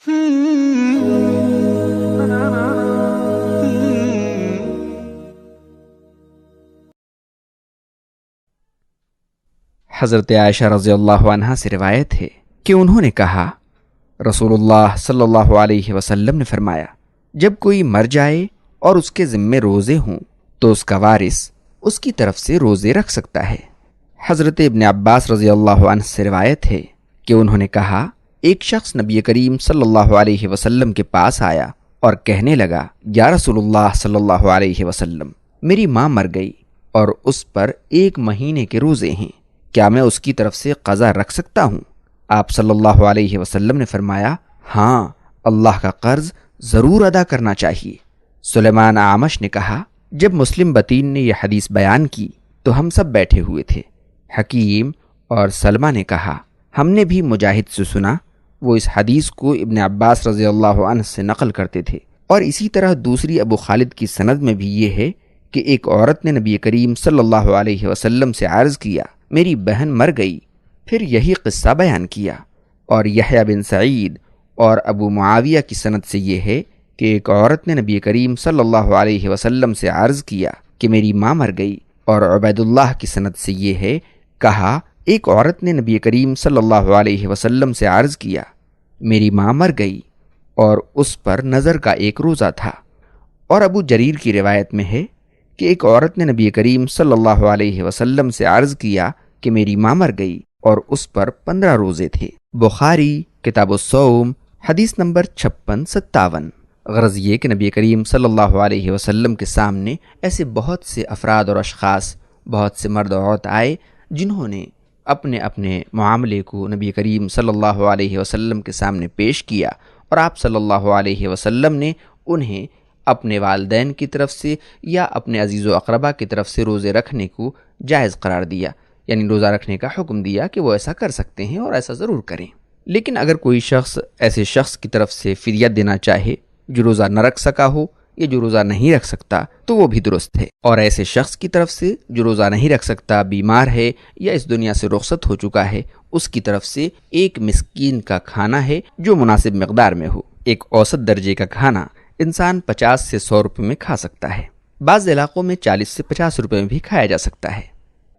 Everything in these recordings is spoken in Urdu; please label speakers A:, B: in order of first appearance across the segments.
A: حضرت عائشہ رضی اللہ عنہا سے روایت ہے کہ انہوں نے کہا، رسول اللہ صلی اللہ علیہ وسلم نے فرمایا، جب کوئی مر جائے اور اس کے ذمے روزے ہوں تو اس کا وارث اس کی طرف سے روزے رکھ سکتا ہے۔ حضرت ابن عباس رضی اللہ عنہ سے روایت ہے کہ انہوں نے کہا، ایک شخص نبی کریم صلی اللہ علیہ وسلم کے پاس آیا اور کہنے لگا، یا رسول اللہ صلی اللہ علیہ وسلم، میری ماں مر گئی اور اس پر 1 مہینے کے روزے ہیں، کیا میں اس کی طرف سے قضا رکھ سکتا ہوں؟ آپ صلی اللہ علیہ وسلم نے فرمایا، ہاں، اللہ کا قرض ضرور ادا کرنا چاہیے۔ سلیمان اعمش نے کہا، جب مسلم بطین نے یہ حدیث بیان کی تو ہم سب بیٹھے ہوئے تھے۔ حکیم اور سلمہ نے کہا، ہم نے بھی مجاہد سے سنا، وہ اس حدیث کو ابن عباس رضی اللہ عنہ سے نقل کرتے تھے، اور اسی طرح دوسری ابو خالد کی سند میں بھی یہ ہے کہ ایک عورت نے نبی کریم صلی اللہ علیہ وسلم سے عرض کیا، میری بہن مر گئی، پھر یہی قصہ بیان کیا۔ اور یحییٰ بن سعید اور ابو معاویہ کی سند سے یہ ہے کہ ایک عورت نے نبی کریم صلی اللہ علیہ وسلم سے عرض کیا کہ میری ماں مر گئی، اور عبید اللہ کی سند سے یہ ہے، کہا، ایک عورت نے نبی کریم صلی اللہ علیہ وسلم سے عرض کیا، میری ماں مر گئی اور اس پر نظر کا ایک روزہ تھا۔ اور ابو جریر کی روایت میں ہے کہ ایک عورت نے نبی کریم صلی اللہ علیہ وسلم سے عرض کیا کہ میری ماں مر گئی اور اس پر 15 روزے تھے۔ بخاری کتاب الصوم حدیث نمبر 5657۔ غرض یہ کہ نبی کریم صلی اللہ علیہ وسلم کے سامنے ایسے بہت سے افراد اور اشخاص، بہت سے مرد و عورت آئے جنہوں نے اپنے اپنے معاملے کو نبی کریم صلی اللہ علیہ وسلم کے سامنے پیش کیا، اور آپ صلی اللہ علیہ وسلم نے انہیں اپنے والدین کی طرف سے یا اپنے عزیز و اقربا کی طرف سے روزے رکھنے کو جائز قرار دیا، یعنی روزہ رکھنے کا حکم دیا کہ وہ ایسا کر سکتے ہیں اور ایسا ضرور کریں۔ لیکن اگر کوئی شخص ایسے شخص کی طرف سے فدیہ دینا چاہے جو روزہ نہ رکھ سکا ہو یا جو روزہ نہیں رکھ سکتا تو وہ بھی درست ہے، اور ایسے شخص کی طرف سے جو روزہ نہیں رکھ سکتا، بیمار ہے یا اس دنیا سے رخصت ہو چکا ہے، اس کی طرف سے 1 مسکین کا کھانا ہے جو مناسب مقدار میں ہو۔ ایک اوسط درجے کا کھانا انسان 50 سے 100 روپے میں کھا سکتا ہے، بعض علاقوں میں 40 سے 50 روپے میں بھی کھایا جا سکتا ہے۔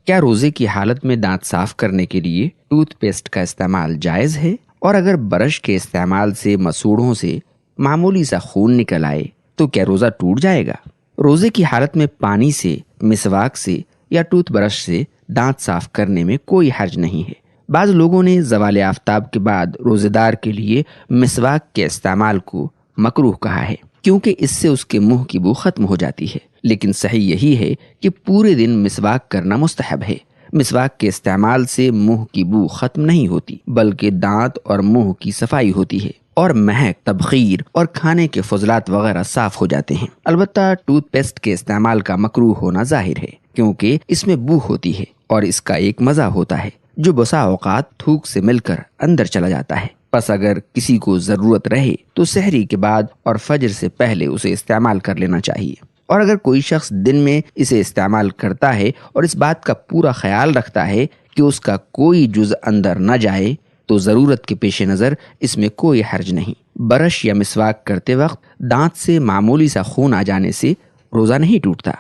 A: کیا روزے کی حالت میں دانت صاف کرنے کے لیے ٹوتھ پیسٹ کا استعمال جائز ہے؟ اور اگر برش کے استعمال سے مسوڑھوں سے معمولی سا خون نکل آئے تو کیا روزہ ٹوٹ جائے گا؟ روزے کی حالت میں پانی سے، مسواک سے یا ٹوتھ برش سے دانت صاف کرنے میں کوئی حرج نہیں ہے۔ بعض لوگوں نے زوال آفتاب کے بعد روزے دار کے لیے مسواک کے استعمال کو مکروہ کہا ہے، کیونکہ اس سے اس کے منہ کی بو ختم ہو جاتی ہے، لیکن صحیح یہی ہے کہ پورے دن مسواک کرنا مستحب ہے۔ مسواک کے استعمال سے منہ کی بو ختم نہیں ہوتی، بلکہ دانت اور منہ کی صفائی ہوتی ہے، اور مہک، تبخیر اور کھانے کے فضلات وغیرہ صاف ہو جاتے ہیں۔ البتہ ٹوتھ پیسٹ کے استعمال کا مکروہ ہونا ظاہر ہے، کیونکہ اس میں بو ہوتی ہے اور اس کا ایک مزہ ہوتا ہے جو بسا اوقات تھوک سے مل کر اندر چلا جاتا ہے۔ پس اگر کسی کو ضرورت رہے تو سحری کے بعد اور فجر سے پہلے اسے استعمال کر لینا چاہیے، اور اگر کوئی شخص دن میں اسے استعمال کرتا ہے اور اس بات کا پورا خیال رکھتا ہے کہ اس کا کوئی جز اندر نہ جائے تو ضرورت کے پیش نظر اس میں کوئی حرج نہیں۔ برش یا مسواک کرتے وقت دانت سے معمولی سا خون آ جانے سے روزہ نہیں ٹوٹتا۔